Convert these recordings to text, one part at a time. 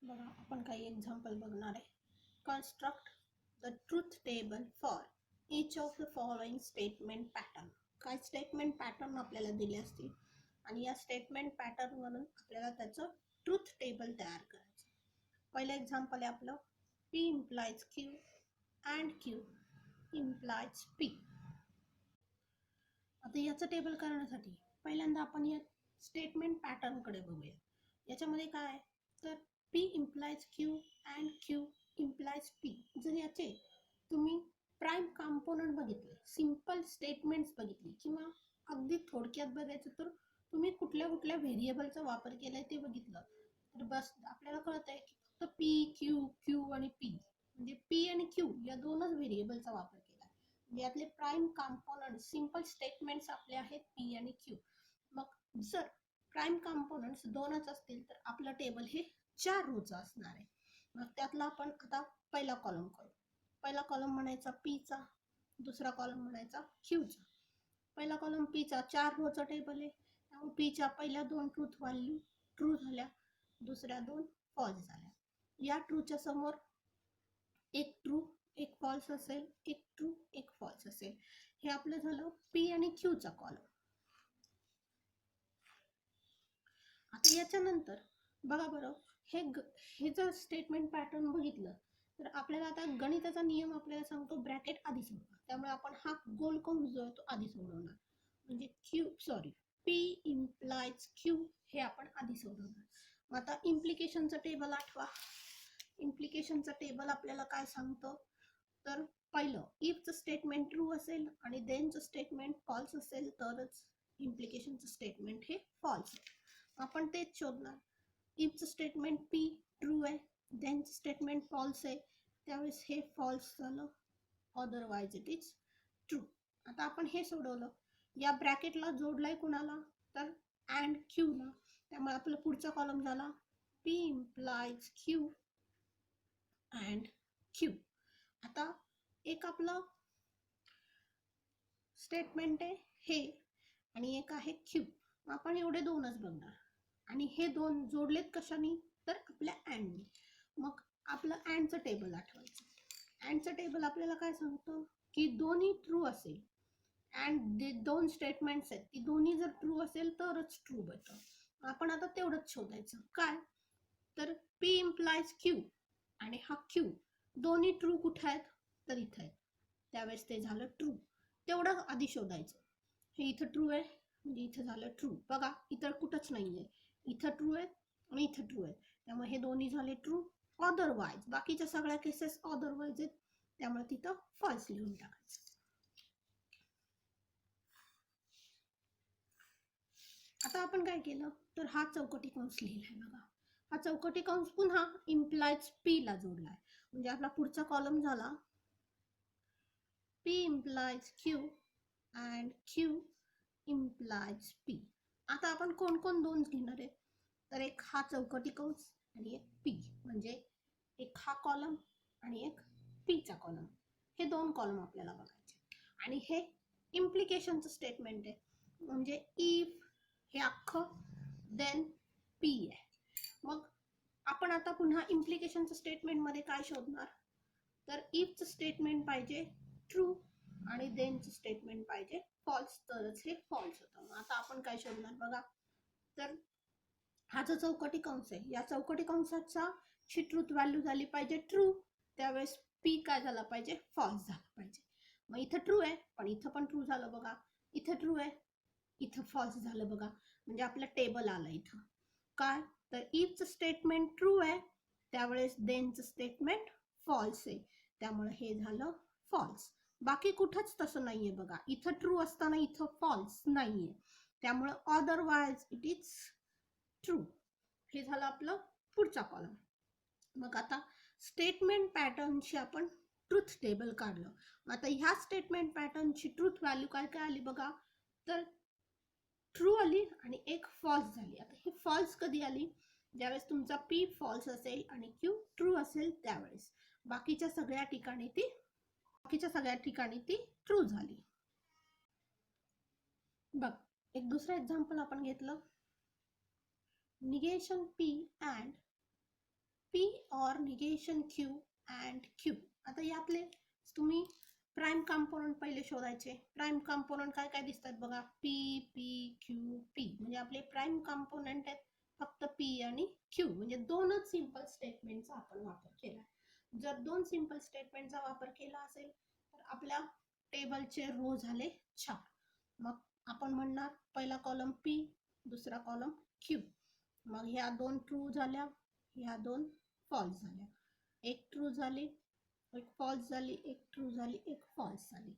बघा आपण काही एक्झाम्पल बघणार आहे. Construct the truth table for each of the following statement pattern. काय स्टेटमेंट पॅटर्न आपल्याला दिले असतील आणि या स्टेटमेंट पॅटर्न वरून आपल्याला त्याचं ट्रूथ टेबल तयार करायचं. पहिलं एक्झाम्पल आहे आपलं P implies Q and Q implies P. आता याचं टेबल करण्यासाठी पहिल्यांदा आपण या स्टेटमेंट पॅटर्न कडे बघूया. याच्यामध्ये काय आहे तर P implies Q and Q implies P. जर याचे तुम्ही प्राइम कंपोनेंट बघितले, सिंपल स्टेटमेंट्स बघितली किंवा अगदी थोडक्यात बघायचं तर तुम्ही कुठल्या कुठल्या व्हेरिएबलचा वापर केलाय ते बघितलं तर बस आपल्याला कळत आहे की फक्त P Q Q आणि P म्हणजे P आणि Q या दोनच व्हेरिएबलचा वापर केला. यातले प्राइम कंपोनेंट सिंपल स्टेटमेंट्स आपले आहेत P आणि Q. मग जर प्राइम कंपोनेंट्स दोनच असतील तर आपलं टेबल हे 4 रोचं असणार आहे. मग त्यातला आपण आता पहिला कॉलम करू. पहिला कॉलम म्हणायचा P चा, दुसरा कॉलम म्हणायचा Q चा. पहिला कॉलम P चा 4 रोचा टेबल आहे. त्यामुळे P च्या पहिल्या 2 ट्रूथ व्हॅल्यू ट्रू झाल्या, दुसऱ्या 2 फॉल्स झाल्या. या ट्रूच्या समोर एक ट्रू एक फॉल्स असेल, एक ट्रू एक फॉल्स असेल. हे आपलं झालं P आणि Q चा कॉलम. आता याच्यानंतर बघा बरं हे जर स्टेटमेंट पॅटर्न बघितलं तर आपल्याला आता गणिताचा नियम आपल्याला सांगतो ब्रॅकेट आधी सोडवा. त्यामुळे आपण हा गोल कंस जो आहे तो आधी सोडवणार. म्हणजे P implies Q हे आपण आधी सोडवणार. मग आता इम्प्लिकेशनचं टेबल आठवा. इम्प्लिकेशनचं टेबल आपल्याला काय सांगतं तर पहिलं इफचं स्टेटमेंट ट्रू असेल आणि देनचं स्टेटमेंट फॉल्स असेल तरच इम्प्लिकेशनचं स्टेटमेंट हे फॉल्स आहे. आपण तेच शोधणार. इफचं स्टेटमेंट P ट्रू आहे, देनचं स्टेटमेंट फॉल्स आहे, त्यावेळेस हे फॉल्स झालं, अदरवाइज इट इज ट्रू. आता आपण हे सोडवलं. या ब्रॅकेटला जोडलाय कुणाला तर अँड Q ला. त्यामुळे आपला पुढचा कॉलम झाला P implies Q and Q. आता एक आपलं स्टेटमेंट आहे हे आणि एक आहे Q. आपण एवढे दोनच बघणार आणि हे दोन जोडलेत कशाने तर आपल्या अँडने. मग आपलं अँडचं टेबल आठवायचं. अँडचं टेबल आपल्याला काय सांगतं की दोन्ही ट्रू असेल अँड दोन स्टेटमेंट्स आहेत ती दोन्ही जर ट्रू असेल तरच ट्रू बनतं. आपण आता तेवढंच शोधायचं काय तर P implies Q आणि हा Q दोन्ही ट्रू कुठे आहेत तर इथे आहेत, त्यावेळेस ते झालं ट्रू. तेवढं आधी शोधायचं. हे इथं ट्रू आहे म्हणजे इथं झालं ट्रू. बघा इतर कुठंच नाहीये, इथं ट्रू आहे आणि इथं ट्रू आहे, त्यामुळे हे दोन्ही झाले ट्रू. अदरवाइज बाकीच्या सगळ्या केसेस अदरवाइज आहेत, त्यामुळे तिथं फॉल्स लिहून टाकायचं. आता आपण काय केलं तर हा चौकटी कंस लिहिलाय. बघा हा चौकटी कंस पुन्हा इम्प्लाइज P ला जोडलाय. म्हणजे आपला पुढचा कॉलम झाला P implies Q and Q implies P. आता आपण कोण कोण दोन घेणार आहे तर एक हा चौकटी कंस आणि एक P. म्हणजे एक हा कॉलम आणि एक P चा कॉलम. हे दोन कॉलम आपल्याला बघायचे. आणि हे इम्प्लिकेशनचं स्टेटमेंट आहे. म्हणजे इफ हे अख्खं देन P आहे. मग आपण आता पुन्हा इम्प्लिकेशनचं स्टेटमेंट मध्ये काय शोधणार तर इफचं स्टेटमेंट पाहिजे ट्रू आणि देनचं स्टेटमेंट पाहिजे फॉल्स तरच हे फॉल्स होतं. आता आपण काय शोधणार बघा तर हा जो चौकटी कंस आहे या चौकटी कंसाचा ची ट्रूथ व्हॅल्यू झाली पाहिजे ट्रू, त्यावेळेस P काय झाला पाहिजे फॉल्स झाला पाहिजे. मग इथं ट्रू आहे पण इथं पण ट्रू झालं बघा, इथं ट्रू आहे इथं फॉल्स झालं बघा. म्हणजे आपलं टेबल आलं इथं काय तर इफचं स्टेटमेंट ट्रू आहे त्यावेळेस देनचं स्टेटमेंट फॉल्स आहे, त्यामुळे हे झालं फॉल्स. बाकी कुठंच तसं नाहीये बघा, इथं ट्रू असताना इथं फॉल्स नाहीये, त्यामुळे अदरवाइज इट इज ट्रू. हे झालं आपलं पुढचा कॉलम. मग आता स्टेटमेंट पॅटर्नची आपण ट्रूथ टेबल काढलं. आता ह्या स्टेटमेंट पॅटर्नची ट्रूथ व्हॅल्यू काय काय आली बघा तर ट्रू आली आणि एक फॉल्स झाली. आता ही फॉल्स कधी आली ज्यावेळेस तुमचा P फॉल्स असेल आणि Q ट्रू असेल त्यावेळेस. बाकीच्या सगळ्या ठिकाणी ती ट्रू झाली. बघ एक दुसरं एक्झाम्पल आपण घेतलं negation P and P P or negation Q and Q. आता यातले तुम्ही प्राइम कंपोनंट पहिले शोधायचे. प्राइम कंपोनंट काय काय दिसतात बघा, P P Q P, म्हणजे आपले प्राइम कंपोनंट आहेत फक्त P आणि Q, म्हणजे दोनच सिंपल स्टेटमेंटचा आपण वापर केला. जर दोन सिंपल स्टेटमेंटचा वापर केला असेल तर आपल्या टेबलचे रो झाले 4. मग आपण म्हणणार पहिला कॉलम P, दुसरा कॉलम Q. मग ह्या दोन ट्रू झाल्या, ह्या दोन फॉल्स झाल्या. एक ट्रू झाली, एक फॉल्स झाली, एक ट्रू झाली, एक फॉल्स झाली.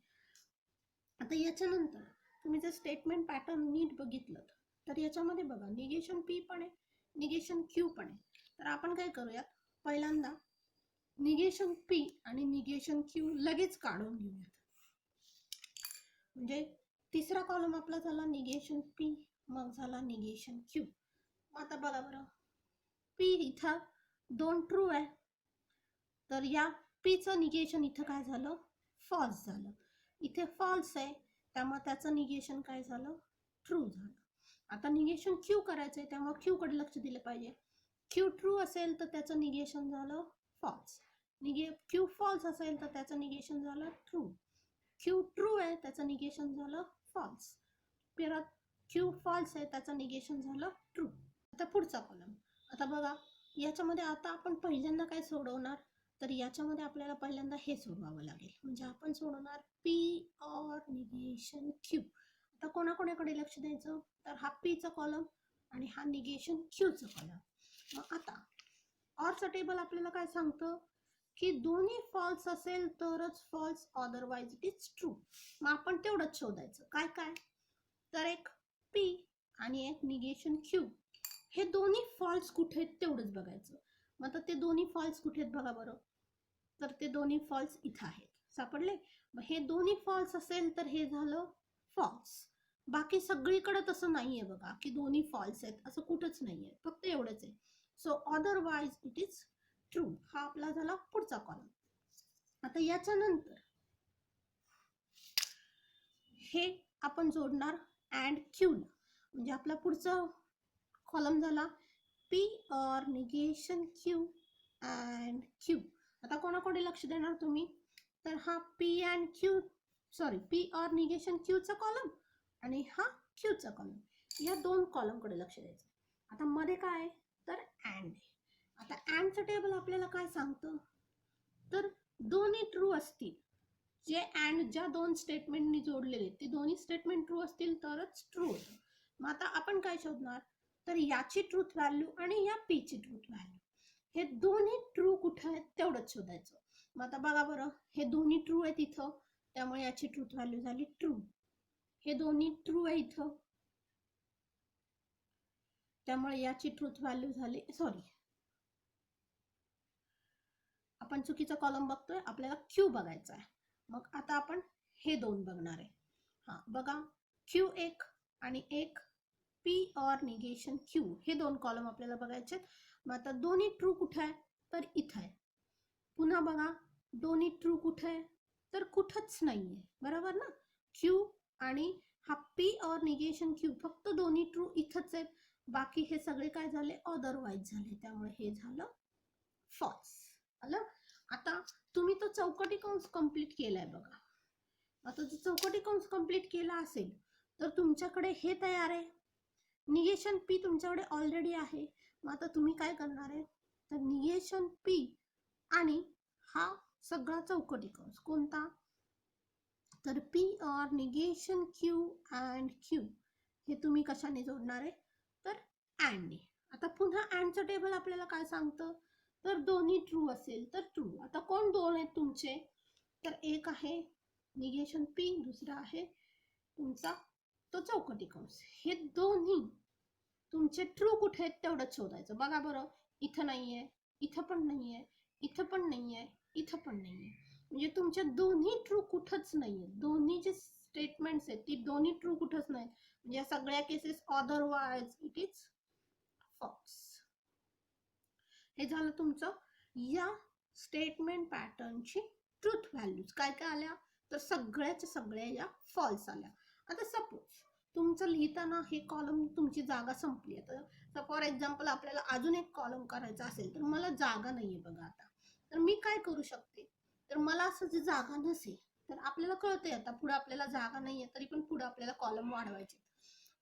आता याच्यानंतर तुम्ही जर स्टेटमेंट पॅटर्न नीट बघितलं तर याच्यामध्ये बघा निगेशन P पण आहे, निगेशन Q पण आहे. तर आपण काय करूयात, पहिल्यांदा निगेशन P आणि निगेशन Q लगेच काढून घेऊयात. म्हणजे तिसरा कॉलम आपला झाला निगेशन P, मग झाला निगेशन Q. आता बघा बरं, P इथं दोन ट्रू आहे, तर या P चं निगेशन इथं काय झालं, फॉल्स झालं. इथे फॉल्स आहे त्यामुळे त्याचं निगेशन काय झालं, ट्रू झालं. आता निगेशन Q करायचंय त्यामुळे Q कडे लक्ष दिलं पाहिजे. Q ट्रू असेल तर त्याचं निगेशन झालं फॉल्स, Q फॉल्स असेल तर त्याचं निगेशन झालं ट्रू. Q ट्रू आहे त्याचं निगेशन झालं फॉल्स, परत Q फॉल्स आहे त्याचं निगेशन झालं ट्रू. आता पुढचा कॉलम. आता बघा याच्यामध्ये आता आपण पहिल्यांदा काय सोडवणार, तर याच्यामध्ये आपल्याला पहिल्यांदा हे सोडवावं लागेल. म्हणजे आपण सोडवणार P or निगेशन Q. आता कोणाकोणाकडे लक्ष द्यायचं, तर हा P चा कॉलम आणि हा निगेशन Q चा कॉलम. मग आता ऑरचं टेबल आपल्याला काय सांगतं की दोन्ही फॉल्स असेल तरच false, otherwise it is true. मग आपण तेवढंच शोधायचं. काय काय, तर एक P आणि एक निगेशन Q, हे दोन्ही फॉल्स कुठे आहेत तेवढंच बघायचं. मग आता ते दोन्ही फॉल्स कुठे आहेत बघा बरं, तर ते दोन्ही फॉल्स इथं आहेत, सापडले. मग हे दोन्ही फॉल्स असेल तर हे झालं फॉल्स. बाकी सगळीकडे तसं नाहीये बघा की दोन्ही फॉल्स आहेत, असं कुठंच नाहीये, फक्त एवढंच आहे. So otherwise it is true. हा आपला झाला पुढचा कॉलम. आता याच्यानंतर हे आपण जोडणार अँड Q ला, म्हणजे आपला पुढचा कॉलम झाला P or negation Q and Q. आता कोणाकडे लक्ष देणार तुम्ही, तर हा P or निगेशन Q चा कॉलम आणि हा Q चा कॉलम, या दोन कॉलम कडे लक्ष द्यायचं. आता मध्ये काय आहे, तर अँड. आता अँडचं टेबल आपल्याला काय सांगतं, तर दोन्ही ट्रू असतील, जे अँड ज्या दोन स्टेटमेंटनी जोडलेले ते दोन्ही स्टेटमेंट ट्रू असतील तरच ट्रू होतं. मग आता आपण काय शोधणार, तर याची ट्रूथ व्हॅल्यू आणि या P ची ट्रूथ व्हॅल्यू, हे दोन्ही ट्रू कुठे आहेत तेवढंच शोधायचं. मग आता बघा बरं, हे दोन्ही ट्रू आहेत इथं त्यामुळे याची ट्रूथ व्हॅल्यू झाली ट्रू. हे दोन्ही ट्रू आहे इथं त्यामुळे याची ट्रूथ व्हॅल्यू झाली, सॉरी आपण चुकीचा कॉलम बघतोय, आपल्याला Q बघायचा आहे. मग आता आपण हे दोन बघणार आहे. हा बघा, Q एक आणि एक P or निगेशन Q, हे दोन कॉलम आपल्याला बघायचे. मग आता दोन्ही ट्रू कुठे आहे, तर इथं आहे. पुन्हा बघा दोन्ही ट्रू कुठे आहे, तर कुठंच नाहीये, बरोबर ना. Q आणि हा P or निगेशन Q, फक्त दोन्ही ट्रू इथंच आहेत, बाकी हे सगळे काय झाले, अदरवाइज झाले, त्यामुळे हे झालं फॉल्स. आलं. आता तुम्ही तो चौकटी कंस कंप्लीट केलाय बघा. आता जर चौकटी कंस कंप्लीट केला असेल तर तुमच्याकडे हे तयार आहे, निगेशन P तुमच्याकडे ऑलरेडी आहे. मग आता तुम्ही काय करणार आहे, तर निगेशन P आणि हा सगळा चौकटी कंस कोणता, तर P or negation Q and Q, हे तुम्ही कशाने जोडणार आहे, तर अँडने. आता पुन्हा अँडचं टेबल आपल्याला काय सांगतं, तर दोन्ही ट्रू असेल तर ट्रू. आता कोण दोन आहेत तुमचे, तर एक आहे निगेशन P, दुसरा आहे तुमचा तो चौकटी कंस. हे दोन्ही तुमचे ट्रू कुठे आहेत तेवढंच शोधायचं. बघा बरं, इथं नाहीये, इथं पण नाहीये, इथं पण नाहीये, इथं पण नाहीये, म्हणजे तुमच्या दोन्ही ट्रू कुठंच नाहीये. दोन्ही जे स्टेटमेंट्स आहेत ती दोन्ही ट्रू कुठंच नाहीत, म्हणजे या सगळ्या cases otherwise it is false. हे झालं तुमचं या स्टेटमेंट पॅटर्नची ट्रूथ व्हॅल्यूज. काय काय आल्या, तर सगळ्याच्या सगळ्या या फॉल्स आल्या. आता सपोज तुमचं लिहिताना हे कॉलम तुमची जागा संपली आहे. तर फॉर एक्झाम्पल आपल्याला अजून एक कॉलम करायचा असेल तर मला जागा नाहीये बघा आता, तर मी काय करू शकते, तर मला असं जे जागा नसेल तर आपल्याला कळतंय आता पुढे आपल्याला जागा नाहीये तरी पण पुढे आपल्याला कॉलम वाढवायचे.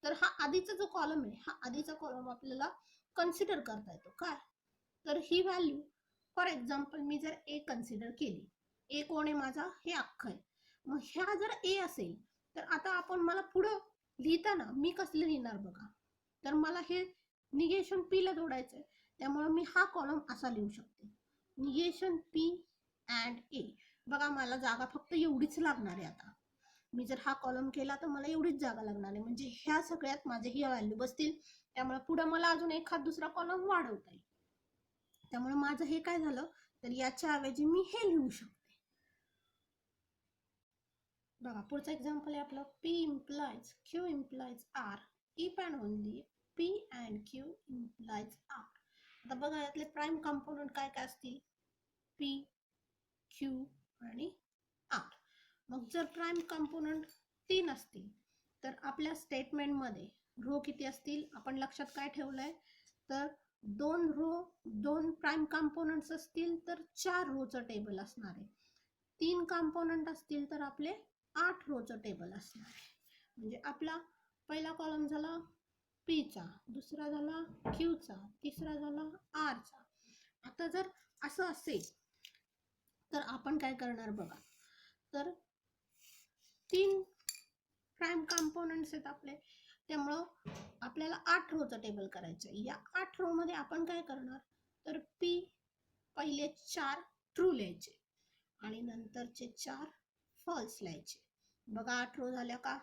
तर हा आधीचा जो कॉलम आहे हा आधीचा कॉलम आपल्याला कन्सिडर करता येतो काय, तर ही व्हॅल्यू फॉर एक्झाम्पल मी जर ए कन्सिडर केली, ए कोण आहे माझा, हे अख्खं आहे. मग ह्या जर ए असेल तर आता आपण मला पुढं लिहिताना मी कसलं लिहिणार बघा, तर मला हे निगेशन पी ला जोडायचंय, त्यामुळे मी हा कॉलम असा लिहू शकते, निगेशन पी अँड ए. बघा मला जागा फक्त एवढीच लागणार आहे. आता मी जर हा कॉलम केला तर मला एवढीच जागा लागणार आहे, म्हणजे ह्या सगळ्यात माझे ही व्हॅल्यू बसतील, त्यामुळे पुढे मला अजून एखाद दुसरा कॉलम वाढवता येईल. त्यामुळे माझं हे काय झालं, तर याच्या ऐवजी मी हे लिहू शकते. बघा पुढचं एक्झाम्पल आहे आपलं, P implies Q implies R if and only P and Q implies R. आता बघा यातले प्राइम कंपोनंट काय काय असतील, P, Q आणि R. मग जर प्राइम कंपोनंट 3 असतील तर आपल्या स्टेटमेंटमध्ये रो किती असतील, आपण लक्षात काय ठेवलंय, तर 2 रो 2 प्राइम कंपोनंट्स असतील तर 4 रोचं टेबल असणार आहे. 3 कंपोनंट असतील तर आपले 8 रोचं टेबल असणार आहे. म्हणजे आपला पहिला कॉलम झाला P चा, दुसरा झाला Q चा, तिसरा झाला R चा. आता जर असं असेल तर आपण काय करणार बघा, तर 3 प्राइम कंपोनंट्स आहेत आपले, त्यामुळं आपल्याला 8 रोचं टेबल करायचं आहे. या 8 रो मध्ये आपण काय करणार, तर P पहिले 4 ट्रू लिहायचे आणि नंतरचे 4 फॉल्स लिहायचे. बघा 8 रो झाल्या का,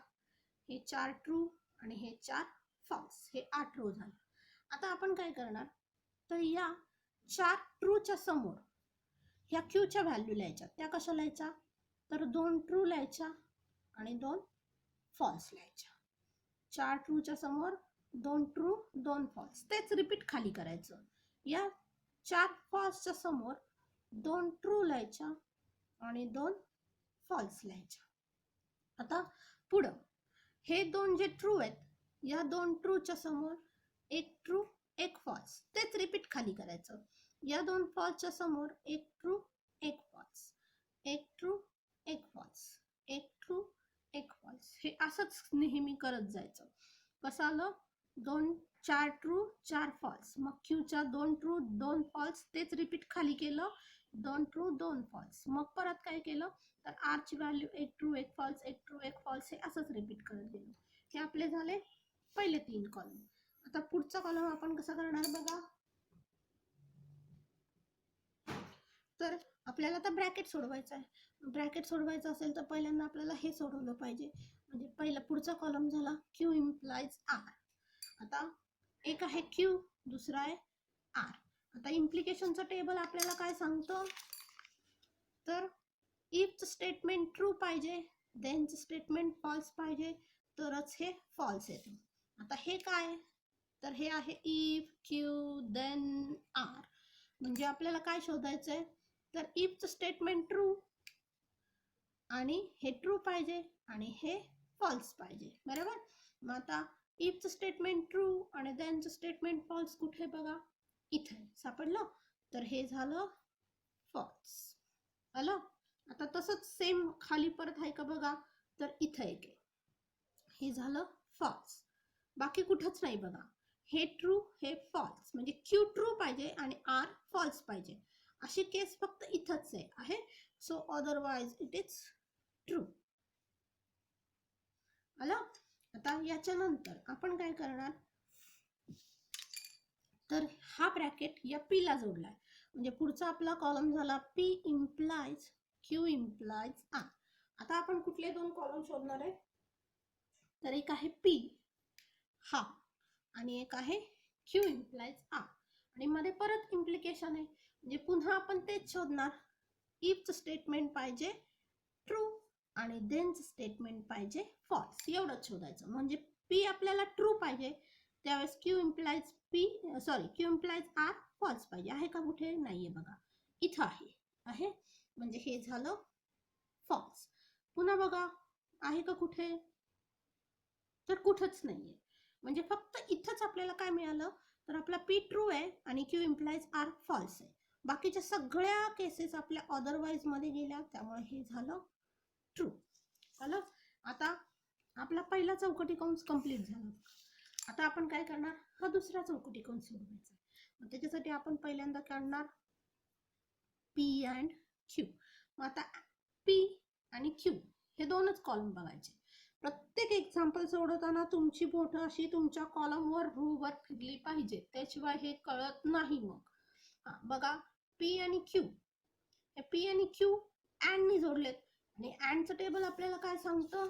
हे 4 ट्रू आणि हे 4 फॉल्स, हे 8 रो झाले. आता आपण काय करणार, तर या 4 ट्रूच्या समोर ह्या क्यूच्या व्हॅल्यू लिहायच्या. त्या कशा लिहायच्या, तर 2 ट्रू लिहायच्या आणि 2 फॉल्स लिहायच्या. 4 ट्रूच्या समोर 2 ट्रू 2 फॉल्स, तेच रिपीट खाली करायचं. या 4 फॉल्सच्या समोर 2 ट्रू लिहायच्या आणि 2 फॉल्स लिहायच्या. आता पुढं हे 2 जे ट्रू आहेत, या 2 ट्रूच्या समोर 1 ट्रू 1 फॉल्स, तेच रिपीट खाली करायचं. या 2 फॉल्सच्या समोर 1 true 1 false, 1 true 1 false, 1 true 1 false, हे असंच नेहमी करत जायचं. कसं आलं, 4 ट्रू 4 फॉल्स, मग क्यूच्या 2 ट्रू 2 फॉल्स, तेच रिपीट खाली केलं, 2 ट्रू 2 फॉल्स. मग परत काय केलं, तर R ची value 1 true 1 false, 1 true 1 false, हे असंच रिपीट करत गेलो. हे आपले झाले पहिले 3 कॉलम. आता पुढचा कॉलम आपण कसा करणार बघा, तर आपल्याला आता ब्रॅकेट सोडवायचा आहे. ब्रॅकेट सोडवायचं असेल तर पहिल्यांदा आपल्याला हे सोडवलं पाहिजे. म्हणजे पहिला पुढचा कॉलम झाला Q implies R. आता एक आहे Q, दुसरा आहे R. आता इम्प्लिकेशनचं टेबल आपल्याला काय सांगतो, तर इफचं स्टेटमेंट ट्रू पाहिजे, देनचं स्टेटमेंट फॉल्स पाहिजे, तरच हे फॉल्स येतो. आता हे काय, तर हे आहे इफ क्यू देन आर. म्हणजे आपल्याला काय शोधायचंय, तर इफचं स्टेटमेंट ट्रू आणि हे ट्रू पाहिजे आणि हे फॉल्स पाहिजे, बरोबर. मग आता इफचं स्टेटमेंट ट्रू आणि देनचं स्टेटमेंट फॉल्स कुठे बघा, इथे सापडलं, तर हे झालं फॉल्स. आलं. आता तसंच सेम खाली परत आहे का बघा, तर इथं एक आहे, हे झालं फॉल्स. बाकी कुठंच नाही बघा, हे ट्रू हे फॉल्स, म्हणजे क्यू ट्रू पाहिजे आणि आर फॉल्स पाहिजे, अशी केस फक्त इथंच आहे. So otherwise it is true. आलं. आता याच्या नंतर आपण काय करणार, तर हा ब्रॅकेट या पी ला जोडलाय, म्हणजे पुढचा आपला कॉलम झाला P implies Q implies R. आता आपण कुठले 2 कॉलम शोधणार आहे, तर एक आहे P हा आणि एक आहे Q implies R. आणि मध्ये परत इम्प्लिकेशन आहे, म्हणजे पुन्हा आपण तेच शोधणार. इफचं स्टेटमेंट पाहिजे ट्रू आणि देनचं स्टेटमेंट पाहिजे फॉल्स, एवढंच शोधायचं. म्हणजे P आपल्याला ट्रू पाहिजे, त्यावेळेस Q implies R फॉल्स पाहिजे. आहे का कुठे, नाहीये बघा, इथं आहे, म्हणजे हे झालं फॉल्स. पुन्हा बघा आहे का कुठे, तर कुठंच नाहीये. म्हणजे फक्त इथंच आपल्याला काय मिळालं, तर आपला पी ट्रू आहे आणि क्यू इम्प्लाइज आर फॉल्स आहे. बाकीच्या सगळ्या केसेस आपल्या अदरवाईज मध्ये गेल्या, त्यामुळे हे झालं ट्रू. झालं. आता आपला पहिला चौकटी कंस कंप्लीट झाला. आता आपण काय करणार, हा दुसरा चौकटी कंस सोडवायचा. मग त्याच्यासाठी आपण पहिल्यांदा काढणार पी अँड क्यू. मग आता पी आणि क्यू हे दोनच कॉलम बघायचे. प्रत्येक एक्झाम्पल सोडवताना तुमची बोट अशी तुमच्या कॉलमवर रूवर फिरली पाहिजे, त्याशिवाय हे कळत नाही. मग बघा, पी आणि क्यू, हे पी आणि क्यू अँडनी जोडलेत आणि अँडचं टेबल आपल्याला काय सांगतं,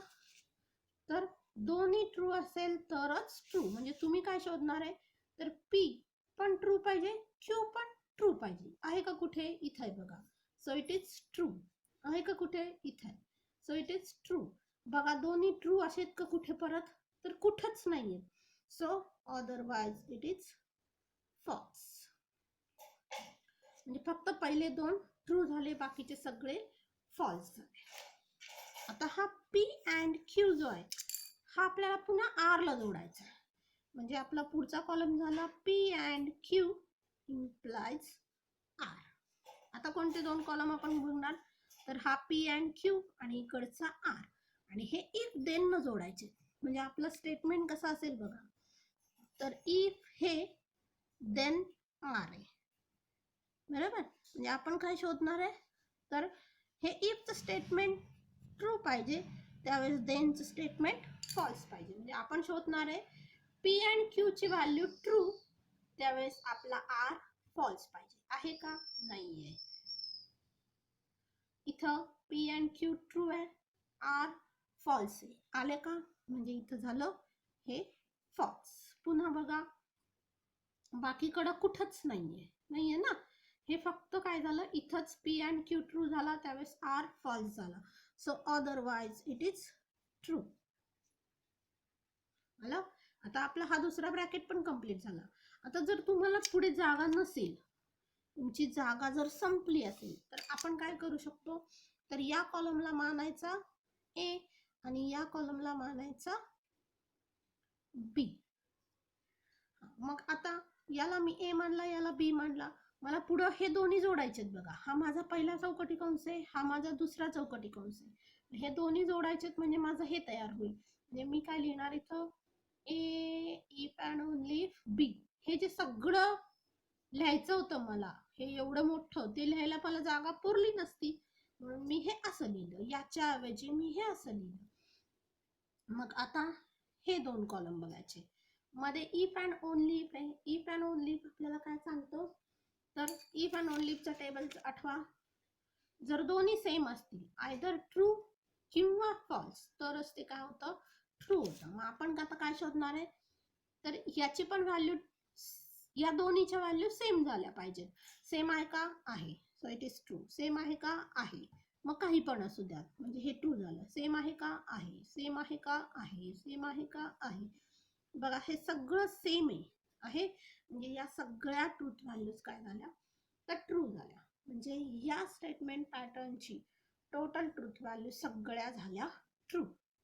तर दोन्ही ट्रू असेल तरच ट्रू. म्हणजे तुम्ही काय शोधणार आहे, तर पी पण ट्रू पाहिजे, क्यू पण ट्रू पाहिजे. आहे का कुठे, इथं आहे बघा. So it is true. आहे का कुठे, इथं आहे. So it is true. बघा, दोन्ही ट्रू आहेत का कुठे परत, तर कुठंच नाहीये. So otherwise it is false. म्हणजे फक्त पहिले दोन ट्रू झाले, बाकीचे सगळे फॉल्स झाले. आता हा पी अँड क्यू जो आहे, हा आपल्याला पुन्हा आर ला जोडायचा आहे. म्हणजे आपला पुढचा कॉलम झाला P and Q implies R. आता कोणते दोन कॉलम आपण बघणार, तर हा पी अँड क्यू आणि इकडचा आर. आणि हे इफ देन न जोडायचे. म्हणजे आपलं स्टेटमेंट कसं असेल बघा, तर इफ हे देन आर आहे, बरोबर. म्हणजे आपण काय शोधणार आहे, तर हे इफचं स्टेटमेंट ट्रू पाहिजे, त्यावेळेस देनचं स्टेटमेंट फॉल्स पाहिजे. म्हणजे आपण शोधणार आहे पी अँड क्यू ची व्हॅल्यू ट्रू, त्यावेळेस आपला आर फॉल्स पाहिजे. आहे का, नाहीये. इथं पी अँड क्यू ट्रू आहे, आर फॉल्स आहे. आले का, म्हणजे इथं झालं हे फॉल्स. पुन्हा बघा, बाकीकडं कुठंच नाहीये ना. हे फक्त काय झालं, इथंच पी अँड क्यू ट्रू झाला, त्यावेळेस आर फॉल्स झाला. So otherwise it is true. आलं. आता आपला हा दुसरा ब्रॅकेट पण कंप्लीट झाला. आता जर तुम्हाला पुढे जागा नसेल, तुमची जागा जर संपली असेल, तर आपण काय करू शकतो, तर या कॉलमला मानायचा ए आणि या कॉलमला मानायचा बी. मग आता याला मी ए मानला, याला बी मानला. मला पुढे हे दोन्ही जोडायचे बघा. हा माझा पहिला चौकटी कंस आहे, हा माझा दुसरा चौकटी कंस आहे. हे दोन्ही जोडायचे म्हणजे माझं हे तयार होईल. म्हणजे मी काय लिहिणार इथं, ए इफ अँड ओनली इफ बी. हे जे सगळं लिहायचं होतं मला, हे एवढं मोठं, ते लिहायला मला जागा पुरली नसती, म्हणून मी हे असं लिहिलं. याच्या ऐवजी मी हे असं लिहिलं. मग आता हे दोन कॉलम बघायचे. मध्ये इफ अँड ओनली इफ आहे. इफ अँड ओनली इफ आपल्याला काय सांगतो, तर इफ अँड ओनली इफचा टेबल आठवा. जर दोन्ही सेम असतील, आयदर ट्रू किंवा फॉल्स, तरच ते काय होतं, ट्रू होतं. मग आपण आता काय शोधणार आहे, तर याची पण व्हॅल्यू, या दोन्हीच्या व्हॅल्यू सेम झाल्या पाहिजेत. सेम आहे का, आहे. So it is true. Same आहे का, आहे. मग काही पण असू द्या, म्हणजे हे ट्रू झालं. सेम आहे का, आहे. सेम आहे का, आहे. सेम आहे का, आहे. बघा, हे सगळं सेम आहे. म्हणजे या सगळ्या ट्रूथ व्हॅल्यूज काय झाल्या, तर ट्रू झाल्या. म्हणजे या स्टेटमेंट पॅटर्नची टोटल ट्रूथ व्हॅल्यू सगळ्या झाल्या ट्रू.